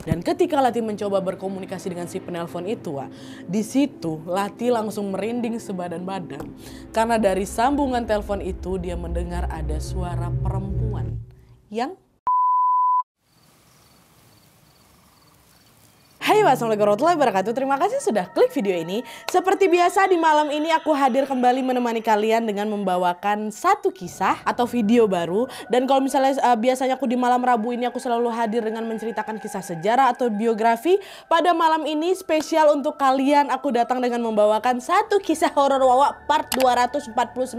Dan ketika Lati mencoba berkomunikasi dengan si penelpon itu, di situ Lati langsung merinding sebadan-badan. Karena dari sambungan telepon itu dia mendengar ada suara perempuan yang Hai, wassalamualaikum warahmatullahi wabarakatuh. Terima kasih sudah klik video ini. Seperti biasa di malam ini aku hadir kembali menemani kalian dengan membawakan satu kisah atau video baru. Dan kalau misalnya biasanya aku di malam Rabu ini aku selalu hadir dengan menceritakan kisah sejarah atau biografi. Pada malam ini spesial untuk kalian aku datang dengan membawakan satu kisah horor Wawa part 249.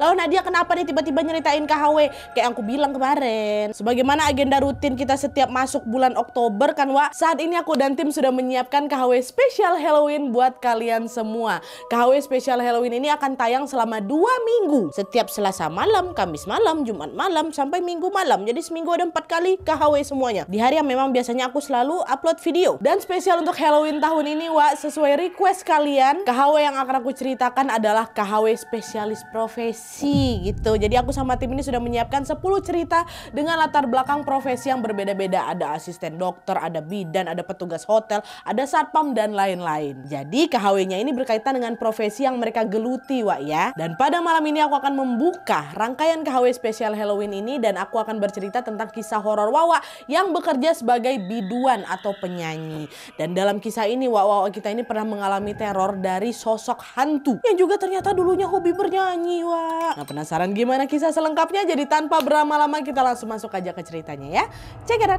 Lalu Nadia kenapa nih tiba-tiba nyeritain KHW? Kayak aku bilang kemarin. Sebagaimana agenda rutin kita setiap masuk bulan Oktober kan Wak. Saat ini aku dan tim sudah menyiapkan KHW spesial Halloween buat kalian semua. KHW spesial Halloween ini akan tayang selama 2 minggu. Setiap Selasa malam, Kamis malam, Jumat malam, sampai Minggu malam. Jadi seminggu ada 4 kali KHW semuanya. Di hari yang memang biasanya aku selalu upload video. Dan spesial untuk Halloween tahun ini Wak, sesuai request kalian, KHW yang akan aku ceritakan adalah KHW spesialis profesi gitu. Jadi aku sama tim ini sudah menyiapkan 10 cerita dengan latar belakang profesi yang berbeda-beda. Ada asisten dokter, ada bidan, ada petugas hotel, ada satpam dan lain-lain. Jadi KHW-nya ini berkaitan dengan profesi yang mereka geluti Wak ya. Dan pada malam ini aku akan membuka rangkaian KHW spesial Halloween ini dan aku akan bercerita tentang kisah horor Wawa yang bekerja sebagai biduan atau penyanyi. Dan dalam kisah ini Wawa kita ini pernah mengalami teror dari sosok hantu yang juga ternyata dulunya hobi bernyanyi Wak. Nah penasaran gimana kisah selengkapnya? Jadi tanpa berlama-lama kita langsung masuk aja ke ceritanya ya. Check it out.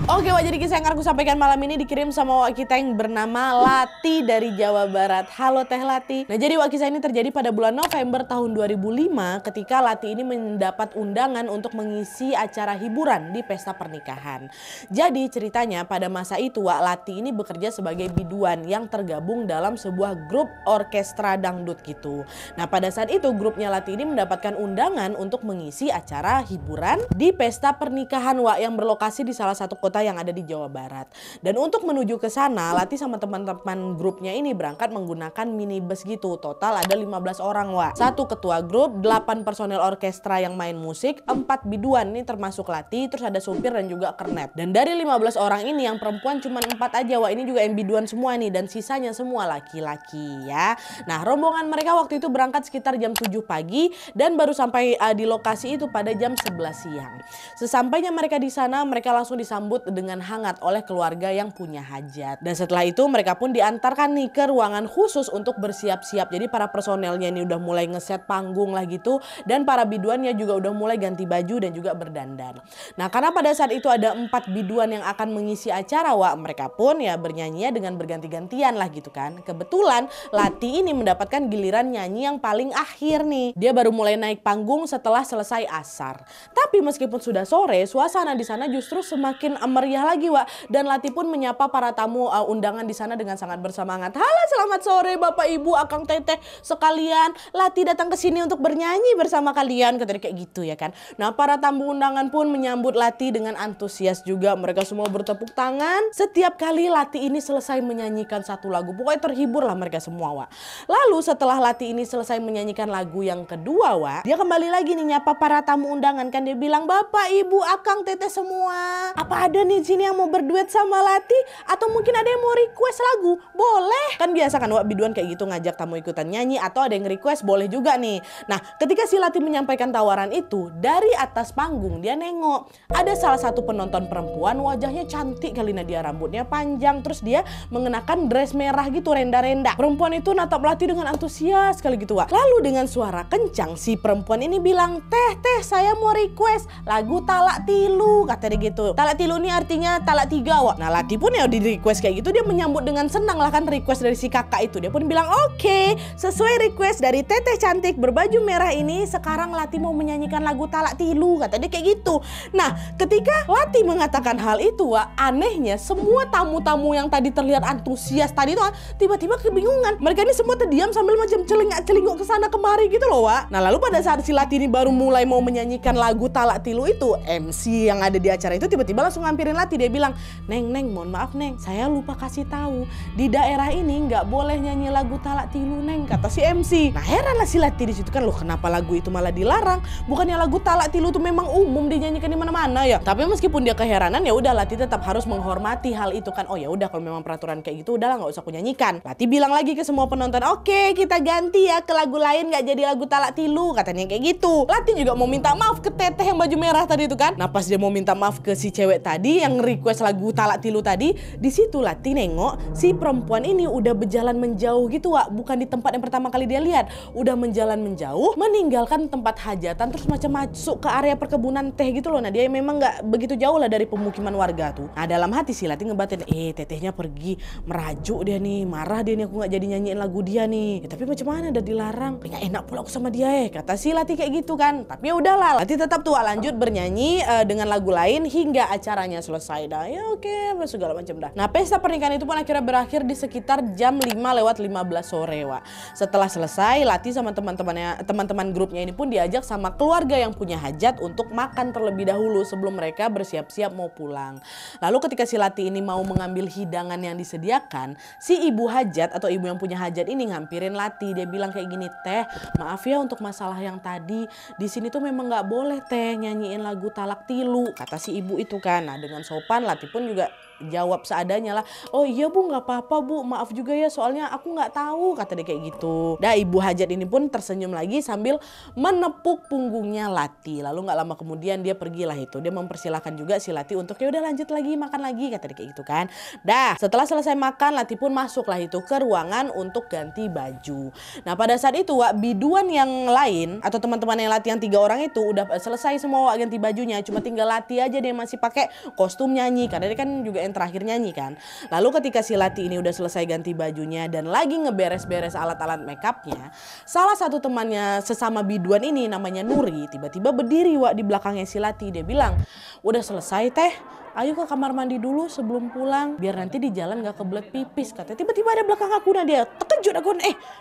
Oke Wak, jadi kisah yang akan aku sampaikan malam ini dikirim sama Wak kita yang bernama Lati dari Jawa Barat. Halo Teh Lati. Nah jadi Wak kisah ini terjadi pada bulan November tahun 2005 ketika Lati ini mendapat undangan untuk mengisi acara hiburan di pesta pernikahan. Jadi ceritanya pada masa itu Wak Lati ini bekerja sebagai biduan yang tergabung dalam sebuah grup orkestra dangdut gitu. Nah pada saat itu grupnya Lati ini mendapatkan undangan untuk mengisi acara hiburan di pesta pernikahan Wak yang berlokasi di salah satu kota yang ada di Jawa Barat. Dan untuk menuju ke sana, Lati sama teman-teman grupnya ini berangkat menggunakan minibus gitu. Total ada 15 orang Wak. 1 ketua grup, 8 personel orkestra yang main musik, 4 biduan ini termasuk Lati, terus ada supir dan juga kernet. Dan dari 15 orang ini yang perempuan cuma 4 aja Wak. Ini juga yang biduan semua nih dan sisanya semua laki-laki ya. Nah, rombongan mereka waktu itu berangkat sekitar jam 7 pagi dan baru sampai di lokasi itu pada jam 11 siang. Sesampainya mereka di sana, mereka langsung disambut dengan hangat oleh keluarga yang punya hajat. Dan setelah itu mereka pun diantarkan nih ke ruangan khusus untuk bersiap-siap. Jadi para personelnya ini udah mulai ngeset panggung lah gitu. Dan para biduannya juga udah mulai ganti baju dan juga berdandan. Nah karena pada saat itu ada 4 biduan yang akan mengisi acara Wak. Mereka pun ya bernyanyi dengan berganti-gantian lah gitu kan. Kebetulan Lati ini mendapatkan giliran nyanyi yang paling akhir nih. Dia baru mulai naik panggung setelah selesai asar. Tapi meskipun sudah sore, suasana di sana justru semakin meriah lagi Wak. Dan Lati pun menyapa para tamu undangan di sana dengan sangat bersemangat. Halo selamat sore Bapak Ibu Akang Teteh sekalian. Lati datang ke sini untuk bernyanyi bersama kalian. Katanya kayak gitu ya kan. Nah para tamu undangan pun menyambut Lati dengan antusias juga. Mereka semua bertepuk tangan. Setiap kali Lati ini selesai menyanyikan satu lagu. Pokoknya terhibur lah mereka semua Wak. Lalu setelah Lati ini selesai menyanyikan lagu yang kedua Wak. Dia kembali lagi nih nyapa para tamu undangan kan. Dia bilang Bapak Ibu Akang Teteh semua. Apa ada nih sini yang mau berduet sama Lati atau mungkin ada yang mau request lagu? Boleh. Kan biasa kan Wak biduan kayak gitu ngajak tamu ikutan nyanyi atau ada yang request boleh juga nih. Nah ketika si Lati menyampaikan tawaran itu dari atas panggung dia nengok. Ada salah satu penonton perempuan wajahnya cantik kali Nadia, rambutnya panjang terus dia mengenakan dress merah gitu renda-renda. Perempuan itu natap Lati dengan antusias sekali gitu Wak. Lalu dengan suara kencang si perempuan ini bilang Teh saya mau request lagu Talak Tilu katanya gitu. Talak Tilu ini artinya talak 3 Wak. Nah Lati pun ya di request kayak gitu dia menyambut dengan senang lah kan request dari si kakak itu. Dia pun bilang oke, sesuai request dari Teteh cantik berbaju merah ini sekarang Lati mau menyanyikan lagu Talak Tilu katanya kayak gitu. Nah ketika Lati mengatakan hal itu Wak, anehnya semua tamu-tamu yang tadi terlihat antusias tadi tuh tiba-tiba kebingungan. Mereka ini semua terdiam sambil macam celingak-celinguk ke sana kemari gitu loh Wak. Nah lalu pada saat si Lati ini baru mulai mau menyanyikan lagu Talak Tilu itu, MC yang ada di acara itu tiba-tiba langsung ngampirin Lati. Lati, dia bilang, Neng, mohon maaf Neng, saya lupa kasih tahu di daerah ini nggak boleh nyanyi lagu Talak Tilu Neng, kata si MC. Nah heran lah si Lati di situ kan, loh kenapa lagu itu malah dilarang? Bukannya lagu Talak Tilu itu memang umum dinyanyikan di mana-mana ya? Tapi meskipun dia keheranan, ya udah Lati tetap harus menghormati hal itu kan. Oh ya udah, kalau memang peraturan kayak gitu udahlah, nggak usah aku nyanyikan. Lati bilang lagi ke semua penonton, oke kita ganti ya ke lagu lain, nggak jadi lagu Talak Tilu, katanya kayak gitu. Lati juga mau minta maaf ke teteh yang baju merah tadi itu kan. Nah pas dia mau minta maaf ke si cewek tadi yang request lagu Talak Tilu tadi, di situ Lati nengok si perempuan ini udah berjalan menjauh gitu Wak, bukan di tempat yang pertama kali dia lihat, udah menjalan menjauh, meninggalkan tempat hajatan, terus macam masuk ke area perkebunan teh gitu loh. Nah dia memang nggak begitu jauh lah dari pemukiman warga tuh. Nah dalam hati si Lati ngebatin, tetehnya pergi, merajuk dia nih, marah dia nih aku nggak jadi nyanyiin lagu dia nih. Ya, tapi macam mana udah dilarang, nggak enak pula aku sama dia kata si Lati kayak gitu kan. Tapi ya udahlah, Lati tetap tuh lanjut bernyanyi dengan lagu lain hingga acaranya selesai dah. Ya oke, segala macam dah. Nah pesta pernikahan itu pun akhirnya berakhir di sekitar jam 5:15 sore Wak. Setelah selesai, Lati sama teman-teman grupnya ini pun diajak sama keluarga yang punya hajat untuk makan terlebih dahulu sebelum mereka bersiap-siap mau pulang. Lalu ketika si Lati ini mau mengambil hidangan yang disediakan, si ibu hajat atau ibu yang punya hajat ini ngampirin Lati. Dia bilang kayak gini, teh maaf ya untuk masalah yang tadi, di sini tuh memang nggak boleh teh nyanyiin lagu Talak Tilu, kata si ibu itu kan. Nah dengan sopan Lati pun juga jawab seadanya lah, oh iya bu nggak apa-apa bu, maaf juga ya soalnya aku nggak tahu, kata dia kayak gitu. Dah ibu hajat ini pun tersenyum lagi sambil menepuk punggungnya Lati. Lalu nggak lama kemudian dia pergilah itu, dia mempersilahkan juga si Lati untuk ya udah lanjut lagi makan lagi, kata dia kayak gitu kan. Dah setelah selesai makan, Lati pun masuklah itu ke ruangan untuk ganti baju. Nah pada saat itu Wak, biduan yang lain atau teman-teman yang Lati yang 3 orang itu udah selesai semua Wak ganti bajunya, cuma tinggal Lati aja dia masih pakai kostum nyanyi karena dia kan juga yang terakhir nyanyi kan. Lalu ketika si Lati ini udah selesai ganti bajunya dan lagi ngeberes-beres alat-alat makeupnya, salah satu temannya sesama biduan ini namanya Nuri tiba-tiba berdiri Wak di belakangnya si Lati. Dia bilang, udah selesai teh, ayo ke kamar mandi dulu sebelum pulang biar nanti di jalan gak kebelet pipis, katanya. Tiba-tiba ada belakang aku. Nah dia terkejut aku,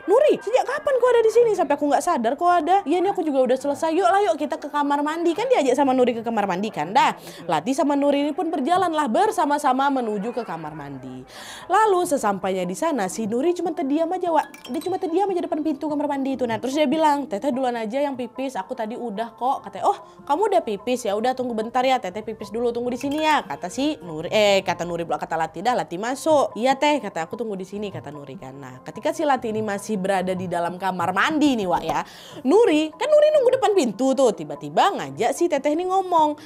Nuri sejak kapan kau ada di sini sampai aku nggak sadar kau ada. Iya ini aku juga udah selesai, yuk kita ke kamar mandi kan. Diajak sama Nuri ke kamar mandi kan. Dah Lati sama Nuri ini pun berjalanlah bersama-sama menuju ke kamar mandi. Lalu sesampainya di sana si Nuri cuma terdiam aja Wak, dia cuma terdiam aja depan pintu kamar mandi itu. Nah terus dia bilang, teteh duluan aja yang pipis, aku tadi udah kok, katanya. Oh kamu udah pipis, ya udah tunggu bentar ya teteh pipis dulu, tunggu di sini ya, kata si Nuri. Kata Nuri pula, kata Lati. Dah Lati masuk. Iya teh, kata aku tunggu di sini, kata Nuri kan. Nah ketika si Lati ini masih berada di dalam kamar mandi nih Wak ya, Nuri nunggu depan pintu tuh, tiba-tiba ngajak si teteh ini ngomong.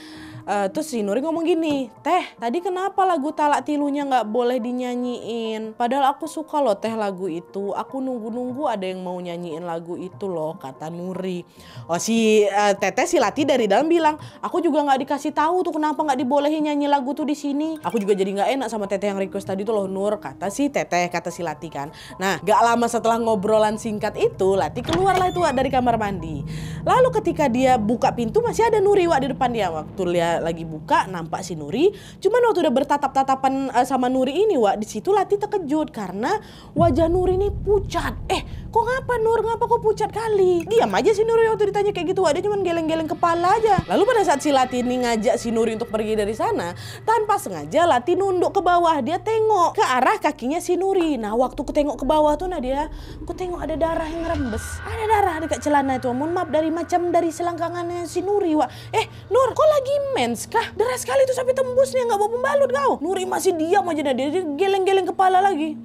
Terus si Nuri ngomong gini, teh tadi kenapa lagu Talak Tilunya nggak boleh dinyanyiin? Padahal aku suka loh teh lagu itu, aku nunggu-nunggu ada yang mau nyanyiin lagu itu loh, kata Nuri. Oh si teteh si Lati dari dalam bilang, aku juga nggak dikasih tahu tuh kenapa nggak dibolehin nyanyi lagu tuh di sini. Aku juga jadi nggak enak sama teteh yang request tadi tuh loh Nur, kata si teteh, kata si Lati kan. Nah gak lama setelah ngobrolan singkat itu, Lati keluarlah itu Wak dari kamar mandi. Lalu ketika dia buka pintu masih ada Nuri Wak di depan dia. Waktu dia lagi buka nampak si Nuri, cuman waktu udah bertatap-tatapan sama Nuri ini Wak, di situ Lati terkejut karena wajah Nuri ini pucat. Kok ngapa Nur, ngapa kok pucat kali? Diam aja si Nuri waktu ditanya kayak gitu Wak, dia cuman geleng-geleng kepala aja. Lalu pada saat si Lati ini ngajak si Nuri untuk pergi dari sana, tanpa sengaja Lati nunduk ke bawah, dia tengok ke arah kakinya si Nuri. Nah waktu aku tengok ke bawah tuh aku tengok ada darah yang rembes, ada darah dekat celana itu. Mohon maaf, dari selangkangannya si Nuri Wak. Nur kok lagi mens kah? Deras sekali tuh sampai tembus nih, nggak bawa pembalut kau. Nuri masih diam aja, dia geleng-geleng kepala lagi.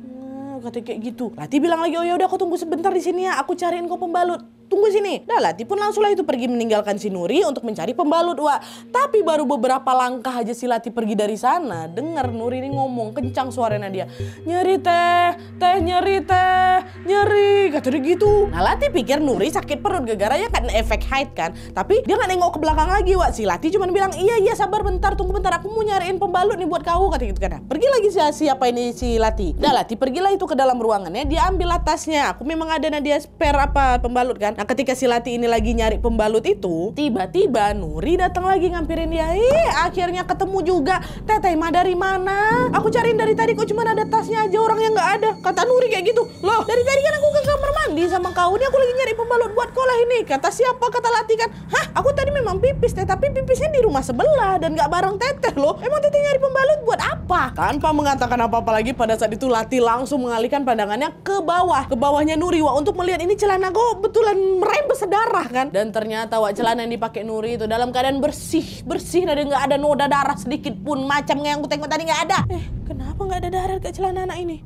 Katanya kayak gitu. Lati bilang lagi, oh ya udah aku tunggu sebentar di sini ya, aku cariin kau pembalut. Tunggu sini. Dah Lati pun langsung lah itu pergi meninggalkan si Nuri untuk mencari pembalut Wak. Tapi baru beberapa langkah aja si Lati pergi dari sana, dengar Nuri ini ngomong kencang suaranya dia, nyeri teh nyeri teh, nyeri, kata dia gitu. Nah Lati pikir Nuri sakit perut gara-gara kan efek haid kan. Tapi dia nggak nengok ke belakang lagi Wak. Si Lati cuma bilang, iya sabar bentar, tunggu bentar, aku mau nyariin pembalut nih buat kau, kata gitu kan. Pergi lagi siapa ini si Lati. Dah Lati pergilah itu ke dalam ruangannya, dia ambil tasnya. Aku memang ada dia spare pembalut kan. Nah ketika si Lati ini lagi nyari pembalut itu, tiba-tiba Nuri datang lagi ngampirin dia. Akhirnya ketemu juga. Teteh mah dari mana? Aku cariin dari tadi kok cuma ada tasnya aja, orangnya nggak ada. Kata Nuri kayak gitu. Loh dari tadi kan aku ke kamar mandi sama kau, ini aku lagi nyari pembalut buat kolah ini. Kata siapa? Kata Lati kan. Hah? Aku tadi memang pipis teh, tapi pipisnya di rumah sebelah dan nggak bareng teteh loh. Emang teteh nyari pembalut buat apa? Tanpa mengatakan apa-apa lagi pada saat itu Lati langsung mengalihkan pandangannya ke bawah. Ke bawahnya Nuri Wak untuk melihat ini celana kok betulan merembes sedarah kan. Dan ternyata Wak celana yang dipakai Nuri itu dalam keadaan bersih dan nggak ada noda darah sedikit pun. Macam yang aku tengok tadi nggak ada. Kenapa nggak ada darah ke celana anak ini?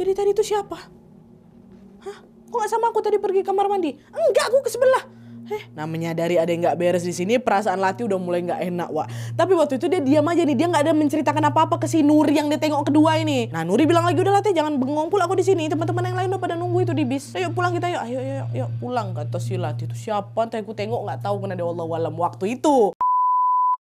Jadi tadi itu siapa? Hah? Kok nggak sama aku tadi pergi kamar mandi? Enggak, aku ke sebelah. Nah menyadari ada yang nggak beres di sini, perasaan Lati udah mulai nggak enak Wak. Tapi waktu itu dia diam aja nih, dia nggak ada menceritakan apa-apa ke si Nuri yang dia tengok kedua ini. Nah Nuri bilang lagi, udah Lati jangan bengong, pula aku di sini. Teman-teman yang lain udah pada nunggu itu di bis. Ayo pulang kita yuk, ayo pulang. Kata si Lati itu siapa? Aku tengok nggak tahu karena dia wallahualam waktu itu.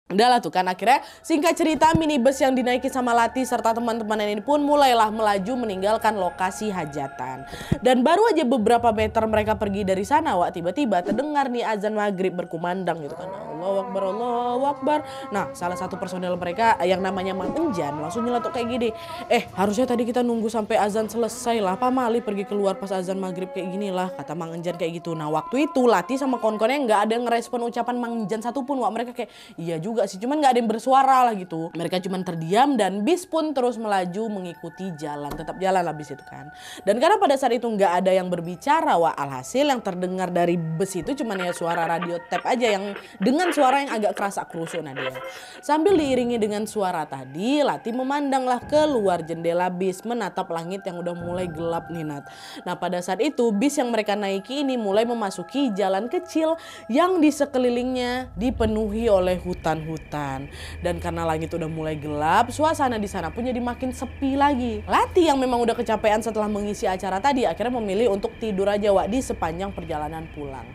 Udah lah tuh kan, akhirnya singkat cerita minibus yang dinaiki sama Lati serta teman-teman ini pun mulailah melaju meninggalkan lokasi hajatan. Dan baru aja beberapa meter mereka pergi dari sana Wak, tiba-tiba terdengar nih azan maghrib berkumandang gitu kan. Allahu Akbar, Allahu Akbar. Nah salah satu personel mereka yang namanya Mang Enjan langsung nyeletuk kayak gini. Harusnya tadi kita nunggu sampai azan selesai lah, Pak Mali pergi keluar pas azan maghrib kayak gini lah, kata Mang Enjan kayak gitu. Nah waktu itu Lati sama kawan-kawannya nggak ada ngerespon ucapan Mang Enjan satupun Wak. Mereka kayak iya juga sih, cuman nggak ada yang bersuara lah gitu. Mereka cuman terdiam dan bis pun terus melaju mengikuti jalan, tetap jalan lah bis itu kan. Dan karena pada saat itu nggak ada yang berbicara Wak, alhasil yang terdengar dari bus itu cuman ya suara radio tape aja yang dengan suara yang agak kerasa kerusuk. Nah dia sambil diiringi dengan suara tadi, Lati memandanglah keluar jendela bis menatap langit yang udah mulai gelap nih Nat. Nah pada saat itu bis yang mereka naiki ini mulai memasuki jalan kecil yang di sekelilingnya dipenuhi oleh hutan-hutan. Dan karena langit udah mulai gelap, suasana di sana pun jadi makin sepi lagi. Lati yang memang udah kecapean setelah mengisi acara tadi akhirnya memilih untuk tidur aja Wak di sepanjang perjalanan pulang.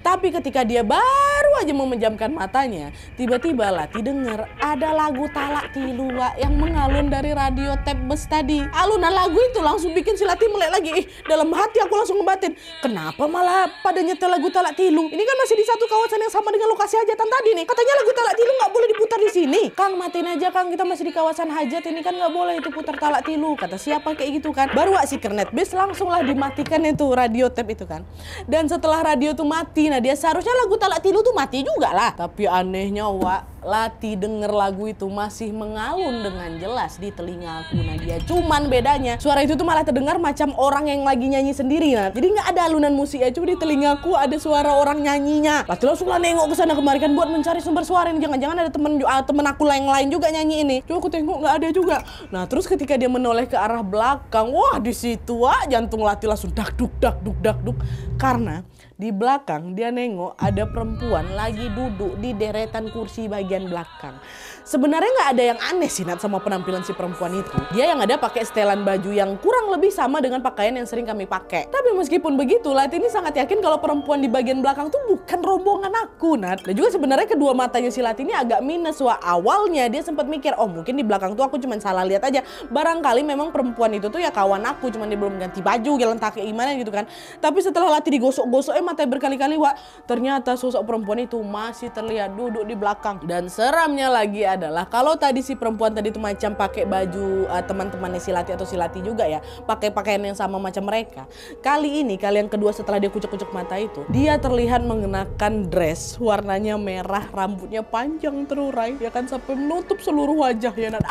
Tapi ketika dia baru aja memejamkan matanya, tiba-tiba Lati denger ada lagu Talak Tilu Wak yang mengalun dari radio tape bus tadi. Alunan lagu itu langsung bikin si Lati melek lagi. Dalam hati aku langsung ngebatin, kenapa malah pada nyetel lagu Talak Tilu? Ini kan masih di satu kawasan yang sama dengan lokasi hajatan tadi nih. Katanya lagu Talak Tilu nggak boleh diputar di sini. Kang matiin aja Kang, kita masih di kawasan hajat ini kan nggak boleh itu putar Talak Tilu. Kata siapa kayak gitu kan. Baru si kernet bis langsung lah dimatikan itu radio tape itu kan. Dan setelah radio tuh mati, nah dia seharusnya lagu Talak Tilu tuh mati juga lah. Tapi anehnya Wak, Lati denger lagu itu masih mengalun dengan jelas di telinga aku. Nah dia cuman bedanya suara itu tuh malah terdengar macam orang yang lagi nyanyi sendiri. Nah jadi nggak ada alunan musik ya, cuma di telingaku ada suara orang nyanyinya. Lati langsung lah nengok ke sana kemari kan buat mencari sumber suara ini. Jangan-jangan ada temen aku yang lain juga nyanyi ini. Cuma aku tengok nggak ada juga. Nah terus ketika dia menoleh ke arah belakang, wah di situ jantung Lati langsung dak duk karena di belakang dia nengok ada perempuan lagi duduk di deretan kursi bagian belakang. Sebenarnya nggak ada yang aneh sih Nat sama penampilan si perempuan itu. Dia yang ada pakai setelan baju yang kurang lebih sama dengan pakaian yang sering kami pakai. Tapi meskipun begitu, Lati ini sangat yakin kalau perempuan di bagian belakang tuh bukan rombongan aku Nat. Dan juga sebenarnya kedua matanya si Lati ini agak minus. Wah awalnya dia sempat mikir, oh mungkin di belakang tuh aku cuma salah lihat aja. Barangkali memang perempuan itu tuh ya kawan aku, cuman dia belum ganti baju, jalan kaki gimana gitu kan. Tapi setelah Lati digosok-gosok matanya berkali-kali Wak, ternyata sosok perempuan itu masih terlihat duduk di belakang. Dan seramnya lagi adalah kalau tadi si perempuan tadi tuh macam pakai baju teman-temannya si Lati atau si Lati juga ya, pakai pakaian yang sama macam mereka. Kali ini kali yang kedua setelah dia kucek-kucek mata itu, dia terlihat mengenakan dress warnanya merah, rambutnya panjang terurai ya kan sampai menutup seluruh wajah ya Nat.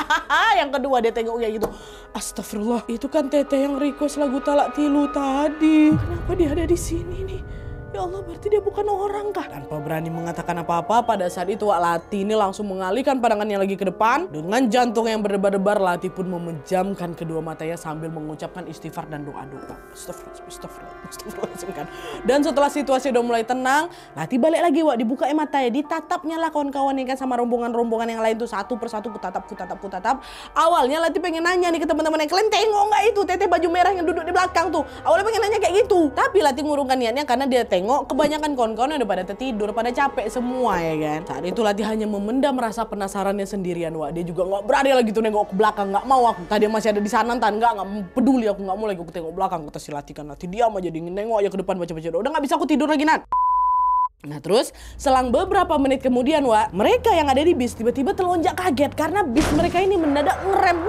Yang kedua dia tengok kayak gitu, astagfirullah, itu kan teteh yang request lagu Talak Tilu tadi. Kenapa dia ada di sini nih? Ya Allah, berarti dia bukan orang kah? Tanpa berani mengatakan apa-apa, pada saat itu Wak Lati ini langsung mengalihkan pandangannya lagi ke depan. Dengan jantung yang berdebar-debar, Lati pun memejamkan kedua matanya sambil mengucapkan istighfar dan doa-doa. Astagfirullahaladzim kan. Dan setelah situasi udah mulai tenang, Lati balik lagi Wak, dibuka matanya, ditatapnya lah kawan-kawan yang kan sama rombongan-rombongan yang lain tuh satu persatu kutatap. Awalnya Lati pengen nanya nih ke teman-teman yang kalian tengok nggak itu teteh baju merah yang duduk di belakang tuh. Awalnya pengen nanya kayak gitu, tapi Lati ngurungkan niatnya karena dia tengok tengok kebanyakan kawan-kawan udah pada tertidur, pada capek semua ya kan. Saat itu Lati hanya memendam rasa penasarannya sendirian, Wak. Dia juga nggak berani lagi tuh nengok ke belakang, nggak mau aku. Tadi masih ada di sana, nggak peduli aku, nggak mau lagi aku tengok belakang. Kata si Lati kan, Lati diam aja, dingin nengok aja ke depan baca-baca. Udah nggak bisa aku tidur lagi, Nat. Nah terus selang beberapa menit kemudian, Wak, mereka yang ada di bis tiba-tiba telonjak kaget karena bis mereka ini mendadak ngerem.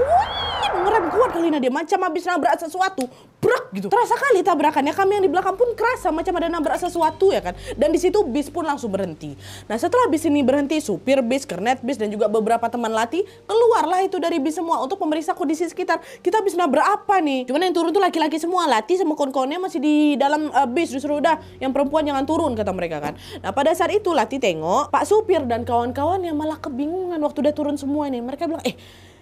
Ngerem kuat kali dia, macam habis nabrak sesuatu. Brak gitu. Terasa kali tabrakannya, kami yang di belakang pun kerasa macam ada nabrak sesuatu ya kan. Dan di situ bis pun langsung berhenti. Nah setelah bis ini berhenti, supir bis, kernet bis dan juga beberapa teman Lati keluarlah itu dari bis semua untuk memeriksa kondisi sekitar. Kita habis nabrak apa nih? Cuman yang turun tuh laki-laki semua. Lati sama kawan-kawannya masih di dalam bis, disuruh udah yang perempuan jangan turun kata mereka kan. Nah pada saat itu Lati tengok Pak supir dan kawan-kawan yang malah kebingungan waktu udah turun semua ini. Mereka bilang,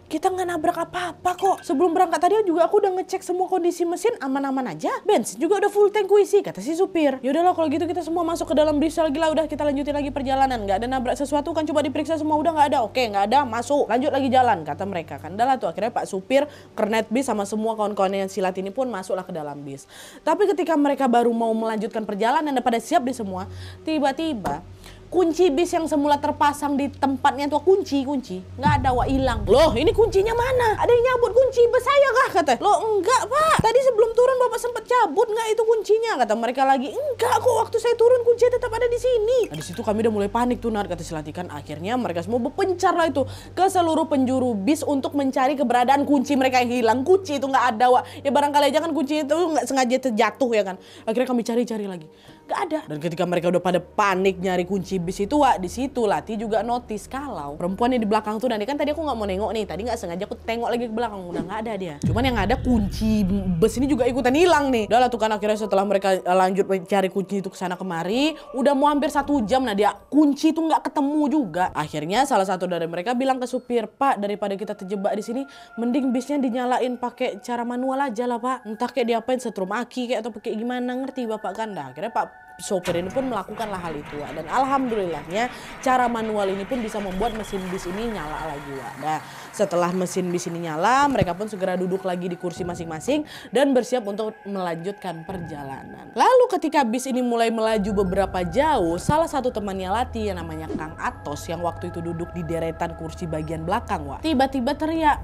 kita nggak nabrak apa-apa kok. Sebelum berangkat tadi juga aku udah ngecek semua kondisi mesin aman-aman aja. Bensin juga udah full tank isi, kata si supir. Yaudahlah kalau gitu kita semua masuk ke dalam bis lagi lah. Udah kita lanjutin lagi perjalanan. Nggak ada nabrak sesuatu kan, coba diperiksa semua. Udah nggak ada. Oke nggak ada, masuk. Lanjut lagi jalan, kata mereka kan. Udah lah tuh akhirnya Pak supir, kernet bis sama semua kawan-kawan yang silat ini pun masuklah ke dalam bis. Tapi ketika mereka baru mau melanjutkan perjalanan dan pada siap di semua, tiba-tiba kunci bis yang semula terpasang di tempatnya tuh kunci nggak ada, Wak, hilang. Loh ini kuncinya mana? Ada yang nyabut kunci bus saya kah? Kata. Loh enggak Pak, tadi sebelum turun Bapak sempat cabut nggak itu kuncinya? Kata mereka lagi. Enggak kok, waktu saya turun kuncinya tetap ada di sini. Nah, di situ kami udah mulai panik tuh, Nat, kata si Lati kan. Akhirnya mereka semua berpencar lah itu ke seluruh penjuru bis untuk mencari keberadaan kunci mereka yang hilang. Kunci itu nggak ada, Wak. Ya barangkali aja kan kunci itu nggak sengaja terjatuh ya kan. Akhirnya kami cari-cari lagi. Gak ada. Dan ketika mereka udah pada panik nyari kunci bis itu, Wak, di situ Lati juga notice kalau perempuan yang di belakang tuh, nanti kan tadi aku nggak mau nengok nih, tadi nggak sengaja aku tengok lagi ke belakang, udah nggak ada dia. Cuman yang ada kunci bus ini juga ikutan hilang nih. Udah lah tuh kan akhirnya setelah mereka lanjut mencari kunci itu kesana kemari, udah mau hampir 1 jam, nah dia kunci itu nggak ketemu juga. Akhirnya salah satu dari mereka bilang ke supir, Pak, daripada kita terjebak di sini, mending bisnya dinyalain pakai cara manual aja lah Pak. Entah kayak diapain, setrum aki kayak atau pakai gimana, ngerti Bapak kan? Nah akhirnya Pak sopir ini pun melakukanlah hal itu, Wak. Dan alhamdulillahnya cara manual ini pun bisa membuat mesin bis ini nyala lagi, Wak. Nah setelah mesin bis ini nyala, mereka pun segera duduk lagi di kursi masing-masing dan bersiap untuk melanjutkan perjalanan. Lalu ketika bis ini mulai melaju beberapa jauh, salah satu temannya Lati yang namanya Kang Atos yang waktu itu duduk di deretan kursi bagian belakang, Wak, tiba-tiba teriak,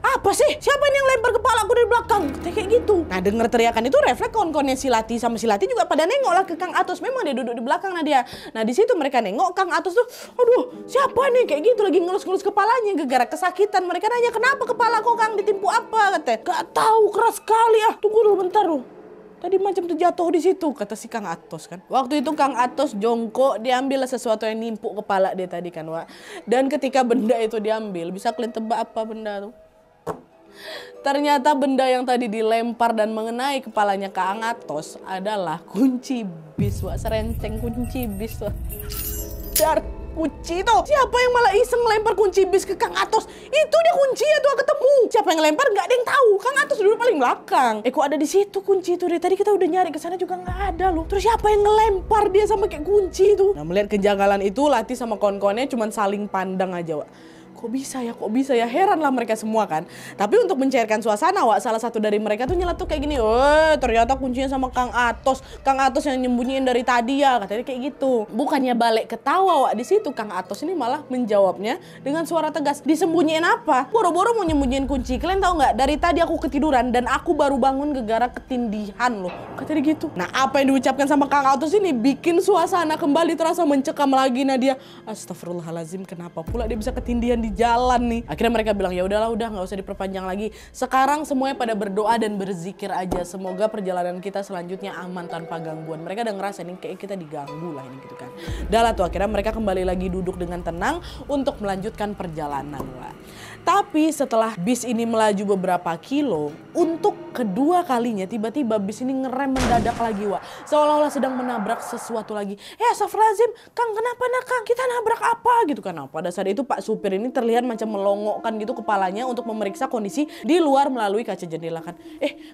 apa sih? Siapa yang lempar kepala aku dari belakang? Kayak gitu. Nah denger teriakan itu refleks kawan-kawannya si Lati sama si Lati juga pada nengok lah ke Kang Atos. Memang dia duduk di belakang Nadia. Nah di situ mereka nengok Kang Atos tuh, aduh siapa nih kayak gitu lagi ngelus-ngelus kepalanya gara-gara kesakitan. Mereka nanya kenapa kepala kok Kang, ditimpu apa? Katanya gak tahu, keras sekali ah. Tunggu dulu bentar loh. Tadi macam terjatuh di situ, kata si Kang Atos kan. Waktu itu Kang Atos jongkok, diambil sesuatu yang nimpuk kepala dia tadi kan, Wak. Dan ketika benda itu diambil, bisa kalian tebak apa benda tuh? Ternyata benda yang tadi dilempar dan mengenai kepalanya Kang Atos adalah kunci bis, Wak. Serenceng kunci bis, Wak. Dar kunci itu. Siapa yang malah iseng lempar kunci bis ke Kang Atos? Itu dia kuncinya tuh ketemu. Siapa yang lempar nggak ada yang tahu. Kang Atos duduk paling belakang. Kok ada di situ kunci itu? Dari tadi kita udah nyari ke sana juga nggak ada loh. Terus siapa yang ngelempar dia sama kayak kunci itu? Nah melihat kejanggalan itu, Lati sama kawan-kawannya cuma saling pandang aja, Wak. Kok bisa ya, heran lah mereka semua kan. Tapi untuk mencairkan suasana, Wak, salah satu dari mereka tuh nyeletuk kayak gini, ternyata kuncinya sama Kang Atos. Kang Atos yang nyembunyiin dari tadi ya, katanya kayak gitu. Bukannya balik ketawa, Wak, di situ Kang Atos ini malah menjawabnya dengan suara tegas, disembunyiin apa? Boro-boro mau nyembunyiin kunci. Kalian tahu nggak, dari tadi aku ketiduran dan aku baru bangun gara-gara ketindihan loh, katanya gitu. Nah apa yang diucapkan sama Kang Atos ini bikin suasana kembali terasa mencekam lagi. Nadia, astagfirullahalazim, kenapa pula dia bisa ketindihan di jalan nih? Akhirnya mereka bilang ya udahlah, udah nggak usah diperpanjang lagi. Sekarang semuanya pada berdoa dan berzikir aja. Semoga perjalanan kita selanjutnya aman tanpa gangguan. Mereka udah ngerasa ini kayak kita diganggu lah ini gitu kan. Udah lah tuh akhirnya mereka kembali lagi duduk dengan tenang untuk melanjutkan perjalanan, Wak. Tapi setelah bis ini melaju beberapa kilo, untuk kedua kalinya tiba-tiba bis ini ngerem mendadak lagi, Wak. Seolah-olah sedang menabrak sesuatu lagi. Astagfirullahaladzim, Kang kenapa nak Kang? Kita nabrak apa gitu kan? Nah, pada saat itu Pak supir ini terlihat macam melongokkan gitu kepalanya untuk memeriksa kondisi di luar melalui kaca jendela kan.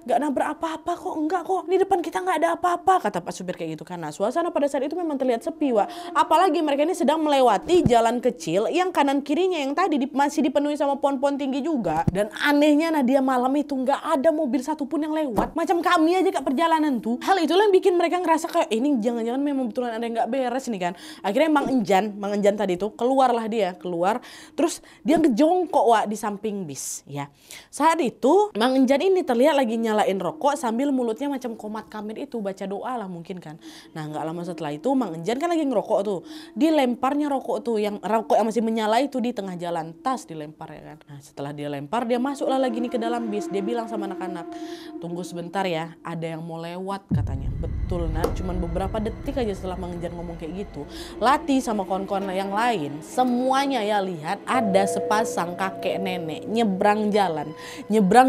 Gak nabrak apa-apa kok, enggak kok. Di depan kita nggak ada apa-apa, kata Pak supir kayak gitu kan. Nah, suasana pada saat itu memang terlihat sepi, Wak. Apalagi mereka ini sedang melewati jalan kecil yang kanan kirinya yang tadi masih dipenuhi sama sama pohon-pohon tinggi juga. Dan anehnya Nadia malam itu nggak ada mobil satupun yang lewat. Macam kami aja kak perjalanan tuh. Hal itulah yang bikin mereka ngerasa kayak ini jangan-jangan memang betulan ada yang nggak beres nih kan. Akhirnya Mang Enjan tadi tuh keluar. Terus dia ngejongkok wak di samping bis ya. Saat itu Mang Enjan ini terlihat lagi nyalain rokok sambil mulutnya macam komat kamit itu baca doa lah mungkin kan. Nah nggak lama setelah itu Mang Enjan kan lagi ngerokok tuh. Dilemparnya rokok yang masih menyala itu di tengah jalan, tas dilempar ya kan. Nah setelah dia lempar dia masuklah lagi nih ke dalam bis. Dia bilang sama anak-anak, tunggu sebentar ya, ada yang mau lewat katanya. Betul nah, cuman beberapa detik aja setelah Mang Enjan ngomong kayak gitu, Lati sama kawan-kawan yang lain semuanya ya lihat ada sepasang kakek nenek nyebrang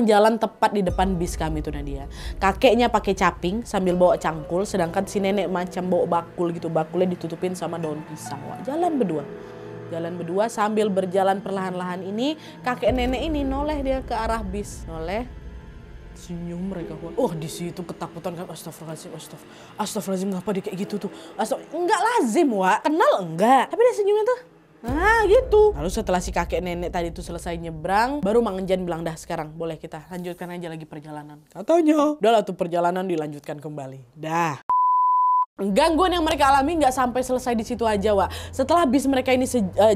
jalan tepat di depan bis kami tuh Nadia. Kakeknya pakai caping sambil bawa cangkul, sedangkan si nenek macam bawa bakul gitu, bakulnya ditutupin sama daun pisang. Wah, jalan berdua sambil berjalan perlahan-lahan ini kakek nenek ini noleh dia ke arah bis, senyum mereka. Oh di situ ketakutan kan, astagfirullahaladzim ngapa dia kayak gitu tuh, enggak lazim Wak, kenal enggak, tapi dia senyumnya tuh. Nah gitu. Lalu setelah si kakek nenek tadi tuh selesai nyebrang, baru Mang Enjan bilang dah sekarang boleh kita lanjutkan aja lagi perjalanan. Katanya, udahlah tuh perjalanan dilanjutkan kembali. Dah. Gangguan yang mereka alami nggak sampai selesai di situ aja Wak. Setelah bis mereka ini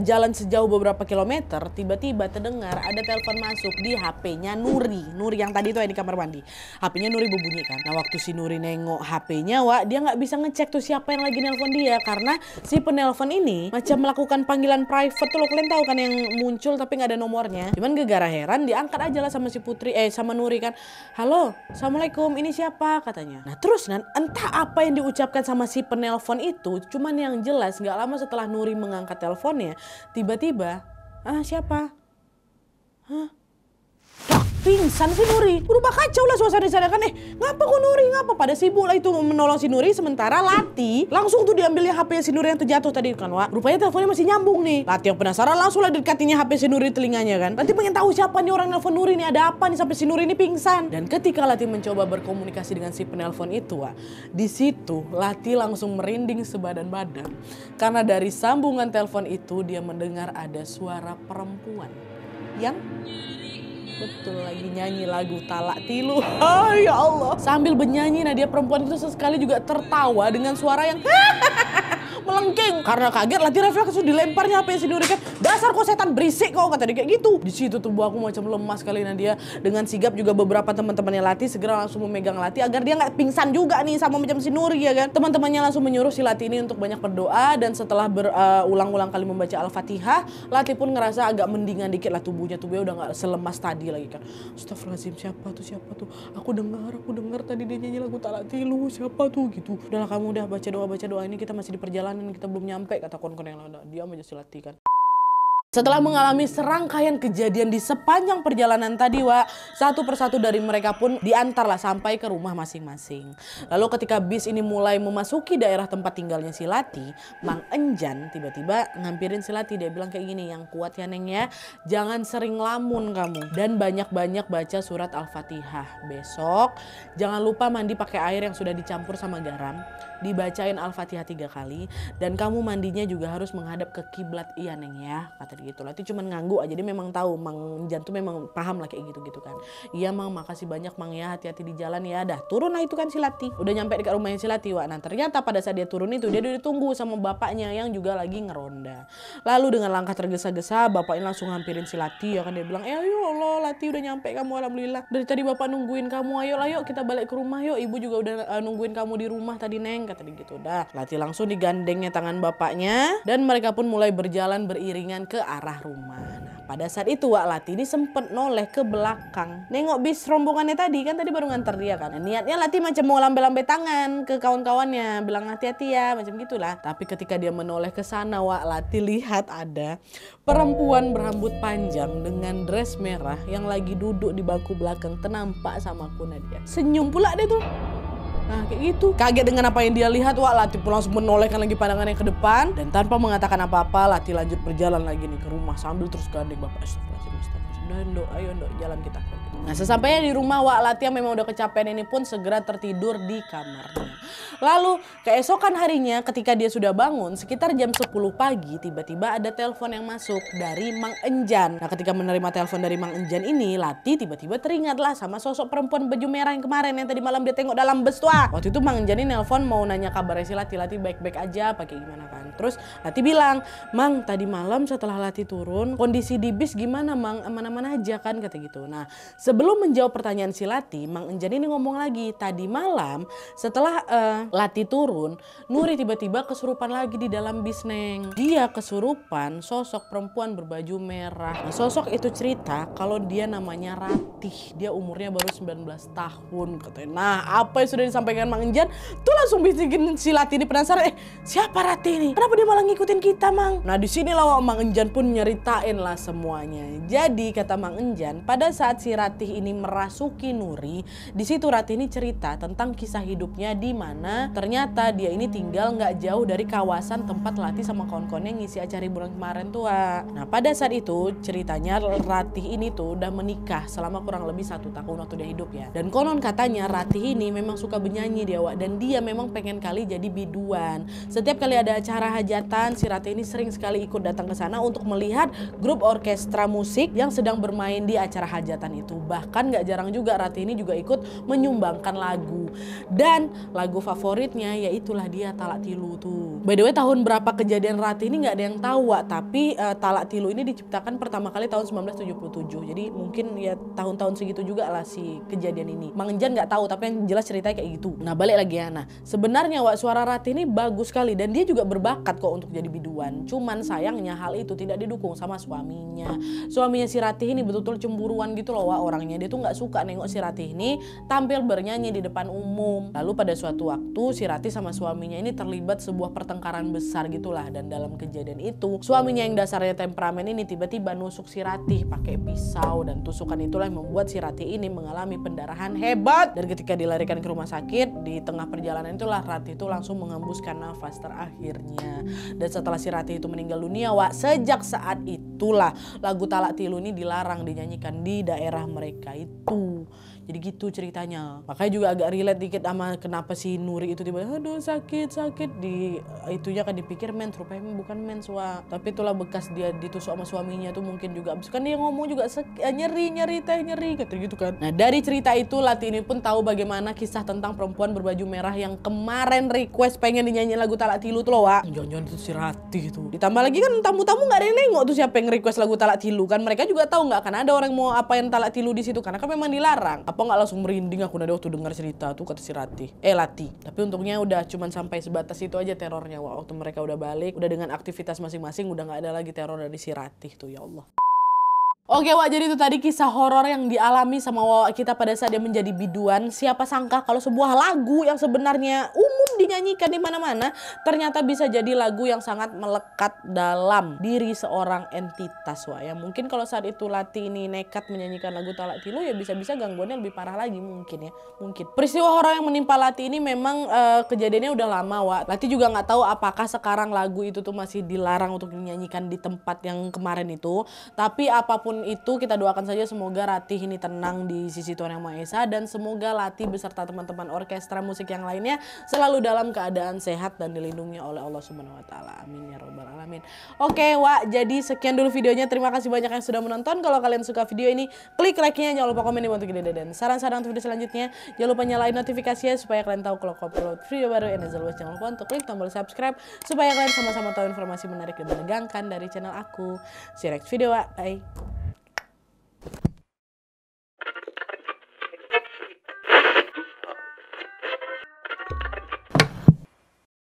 jalan sejauh beberapa kilometer, tiba-tiba terdengar ada telepon masuk di HP-nya Nuri yang tadi itu ada di kamar mandi. HP-nya Nuri berbunyi kan. Nah waktu si Nuri nengok HP-nya Wak, dia nggak bisa ngecek tuh siapa yang lagi nelpon dia karena si penelpon ini macam melakukan panggilan private tuh, lo kalian tahu kan yang muncul tapi nggak ada nomornya. Cuman gara heran diangkat aja lah sama si sama Nuri kan. Halo, assalamualaikum, ini siapa katanya. Nah terus entah apa yang diucapkan sama si penelpon itu, cuman yang jelas nggak lama setelah Nuri mengangkat teleponnya, tiba-tiba, siapa? Pingsan si Nuri, berubah kacau lah suasana di sana kan. Ngapa kok Nuri, ngapa? Pada sibuk lah itu menolong si Nuri, sementara Lati langsung tuh diambilnya HP si Nuri yang terjatuh tadi kan Wak. Rupanya teleponnya masih nyambung nih. Lati yang penasaran langsung lah dekatinya HP si Nuri telinganya kan. Lati pengen tahu siapa nih orang nelpon Nuri nih, ada apa nih sampai si Nuri ini pingsan. Dan ketika Lati mencoba berkomunikasi dengan si penelpon itu Wak, di situ Lati langsung merinding sebadan-badan karena dari sambungan telepon itu dia mendengar ada suara perempuan yang betul lagi nyanyi lagu Talak Tilu. Ya Allah. Sambil bernyanyi Nadia perempuan itu sesekali juga tertawa dengan suara yang melengking. Karena kaget Lati refleks langsung dilemparnya HP si Nuri kan. Dasar kok setan berisik kok, kata dia kayak gitu. Di situ tubuh aku macam lemas kali Nadia. Dengan sigap juga beberapa teman-temannya Lati segera langsung memegang Lati agar dia nggak pingsan juga nih sama macam si Nuri ya kan. Teman-temannya langsung menyuruh si Lati ini untuk banyak berdoa dan setelah berulang-ulang kali membaca Al-Fatihah, Lati pun ngerasa agak mendingan dikit lah tubuhnya udah nggak selemas tadi lagi kan. Astagfirullahaladzim, siapa tuh? Aku dengar tadi dia nyanyi lagu Talak Tilu, siapa tuh gitu. Udahlah kamu udah baca doa ini, kita masih di perjalanan, kita belum nyampe, kata kawan-kawan yang lain. Diam aja si Lati kan. Setelah mengalami serangkaian kejadian di sepanjang perjalanan tadi Wak, satu persatu dari mereka pun diantarlah sampai ke rumah masing-masing. Lalu ketika bis ini mulai memasuki daerah tempat tinggalnya si Lati, Mang Enjan tiba-tiba ngampirin si Lati. Dia bilang kayak gini, yang kuat ya Neng ya, jangan sering lamun kamu dan banyak-banyak baca surat Al-Fatihah. Besok jangan lupa mandi pakai air yang sudah dicampur sama garam, dibacain Al-Fatihah 3 kali, dan kamu mandinya juga harus menghadap ke kiblat, iya Neng ya, kata gitu. Lati cuman ngangguk aja, dia memang tahu Mang Enjan tuh memang paham lah kayak gitu kan. Iya Mang, makasih banyak Mang ya, hati-hati di jalan ya. Dah turun lah itu kan si Lati, udah nyampe dekat rumahnya si Lati Wak. Nah ternyata pada saat dia turun itu dia udah ditunggu sama bapaknya yang juga lagi ngeronda. Lalu dengan langkah tergesa-gesa bapaknya langsung ngampirin si Lati ya kan. Dia bilang, ayo Allah Lati udah nyampe kamu, alhamdulillah. Dari tadi bapak nungguin kamu, ayo kita balik ke rumah yuk, ibu juga udah nungguin kamu di rumah tadi Neng, kata dia gitu. Dah Lati langsung digandengnya tangan bapaknya dan mereka pun mulai berjalan beriringan ke arah rumah. Nah pada saat itu Wak, Lati ini sempet noleh ke belakang nengok bis rombongannya tadi kan, tadi baru nganter dia kan. Niatnya Lati macam mau lambe-lambe tangan ke kawan-kawannya, bilang hati-hati ya macam gitulah. Tapi ketika dia menoleh ke sana Wak, Lati lihat ada perempuan berambut panjang dengan dress merah yang lagi duduk di bangku belakang, ternampak sama aku Nadia. Senyum pula dia tuh. Nah kayak gitu. Kaget dengan apa yang dia lihat Wak, Lati pun langsung menolehkan lagi pandangannya ke depan. Dan tanpa mengatakan apa-apa Lati lanjut berjalan lagi nih ke rumah sambil terus gandeng bapak. Astagfirullahaladzim. Udah Ndok, ayo Ndok jalan kita. Nah, sesampainya di rumah, Wak Lati yang memang udah kecapean ini pun segera tertidur di kamarnya. Lalu keesokan harinya ketika dia sudah bangun sekitar jam 10 pagi, tiba-tiba ada telepon yang masuk dari Mang Enjan. Nah, ketika menerima telepon dari Mang Enjan ini, Lati tiba-tiba teringatlah sama sosok perempuan baju merah yang kemarin yang tadi malam dia tengok dalam bus tuh. Waktu itu Mang Enjan ini nelpon mau nanya kabarnya si Lati. Lati baik-baik aja pakai gimana kan. Terus Lati bilang, "Mang, tadi malam setelah Lati turun, kondisi di bis gimana Mang? Aman-aman aja kan?" kata gitu. Nah, sebelum menjawab pertanyaan si Lati, Mang Enjan ini ngomong lagi, tadi malam setelah Lati turun, Nuri tiba-tiba kesurupan lagi di dalam bis, Neng. Dia kesurupan sosok perempuan berbaju merah. Nah, sosok itu cerita kalau dia namanya Ratih. Dia umurnya baru 19 tahun katanya. Nah, apa yang sudah disampaikan Mang Enjan tuh langsung bikin si Lati ini penasaran, siapa Ratih ini? Kenapa dia malah ngikutin kita, Mang? Nah, di sini lah Mang Enjan pun nyeritain lah semuanya. Jadi kata Mang Enjan, pada saat si Ratih ini merasuki Nuri, di situ Ratih ini cerita tentang kisah hidupnya di mana ternyata dia ini tinggal nggak jauh dari kawasan tempat Lati sama kawan-kawannya ngisi acara hiburan kemarin tuh, Wak. Nah, pada saat itu ceritanya Ratih ini tuh udah menikah selama kurang lebih 1 tahun waktu dia hidup ya. Dan konon katanya Ratih ini memang suka bernyanyi dia, Wak. Dan dia memang pengen kali jadi biduan. Setiap kali ada acara hajatan, si Ratih ini sering sekali ikut datang ke sana untuk melihat grup orkestra musik yang sedang bermain di acara hajatan itu. Bahkan nggak jarang juga Ratih ini juga ikut menyumbangkan lagu. Dan lagu favoritnya yaitulah dia Talak Tilu tuh. By the way, tahun berapa kejadian Ratih ini nggak ada yang tahu, Wak. Tapi Talak Tilu ini diciptakan pertama kali tahun 1977. Jadi mungkin ya tahun-tahun segitu juga lah si kejadian ini. Mang Enjan nggak tahu, tapi yang jelas ceritanya kayak gitu. Nah, balik lagi ya. Nah, sebenarnya, Wak, suara Ratih ini bagus sekali dan dia juga berbakat kok untuk jadi biduan. Cuman sayangnya hal itu tidak didukung sama suaminya. Suaminya si Ratih ini betul-betul cemburuan gitu loh, Wak, orangnya. Dia tuh nggak suka nengok si Ratih ini tampil bernyanyi di depan umum. Lalu pada suatu waktu si Ratih sama suaminya ini terlibat sebuah pertengkaran besar gitulah, dan dalam kejadian itu suaminya yang dasarnya temperamen ini tiba-tiba nusuk si Ratih pakai pisau, dan tusukan itulah yang membuat si Ratih ini mengalami pendarahan hebat. Dan ketika dilarikan ke rumah sakit, di tengah perjalanan itulah Ratih itu langsung mengembuskan nafas terakhirnya. Dan setelah si Ratih itu meninggal dunia, Wak, sejak saat itulah lagu Talak Tilu ini dilarang dinyanyikan di daerah mereka itu. Jadi gitu ceritanya. Makanya juga agak relate dikit sama kenapa si Nuri itu tiba-tiba aduh sakit di itunya kan dipikir mens, rupanya bukan mens, Wak. Tapi itulah bekas dia ditusuk sama suaminya tuh mungkin juga. Abis kan dia ngomong juga nyeri kata gitu kan. Nah, dari cerita itu Lati ini pun tahu bagaimana kisah tentang perempuan berbaju merah yang kemarin request pengen dinyanyiin lagu Talak Tilu tuh loh, Wak. Jangan-jangan itu si Ratih tuh. Ditambah lagi kan tamu-tamu nggak ada yang nengok tuh siapa yang request lagu Talak Tilu kan. Mereka juga tahu nggak kan ada orang mau apain Talak Tilu di situ karena kan memang dilarang. Apa nggak langsung merinding aku nada waktu dengar cerita tuh kata si Lati. Tapi untungnya udah cuman sampai sebatas itu aja terornya, Wak. Waktu mereka udah balik, udah dengan aktivitas masing-masing, udah nggak ada lagi teror dari si Ratih tuh, ya Allah. Oke, Wak, jadi itu tadi kisah horor yang dialami sama Wak kita pada saat dia menjadi biduan. Siapa sangka kalau sebuah lagu yang sebenarnya umum dinyanyikan di mana-mana ternyata bisa jadi lagu yang sangat melekat dalam diri seorang entitas, Wak. Ya mungkin kalau saat itu Lati ini nekat menyanyikan lagu Talak Tilu ya bisa-bisa gangguannya lebih parah lagi mungkin ya. Mungkin. Peristiwa horor yang menimpa Lati ini memang kejadiannya udah lama, Wak. Lati juga nggak tahu apakah sekarang lagu itu tuh masih dilarang untuk dinyanyikan di tempat yang kemarin itu. Tapi apapun itu kita doakan saja semoga Ratih ini tenang di sisi Tuhan Yang Maha Esa, dan semoga Lati beserta teman-teman orkestra musik yang lainnya selalu dalam keadaan sehat dan dilindungi oleh Allah Subhanahu wa taala. Amin ya robbal alamin. Oke, Wak, jadi sekian dulu videonya. Terima kasih banyak yang sudah menonton. Kalau kalian suka video ini, klik like-nya, jangan lupa komen di bawah untuk ide dan saran-saran untuk video selanjutnya. Jangan lupa nyalain notifikasinya supaya kalian tahu kalau aku upload video baru. And as always, jangan lupa untuk klik tombol subscribe supaya kalian sama-sama tahu informasi menarik dan menegangkan dari channel aku. See you next video, Wak. Bye.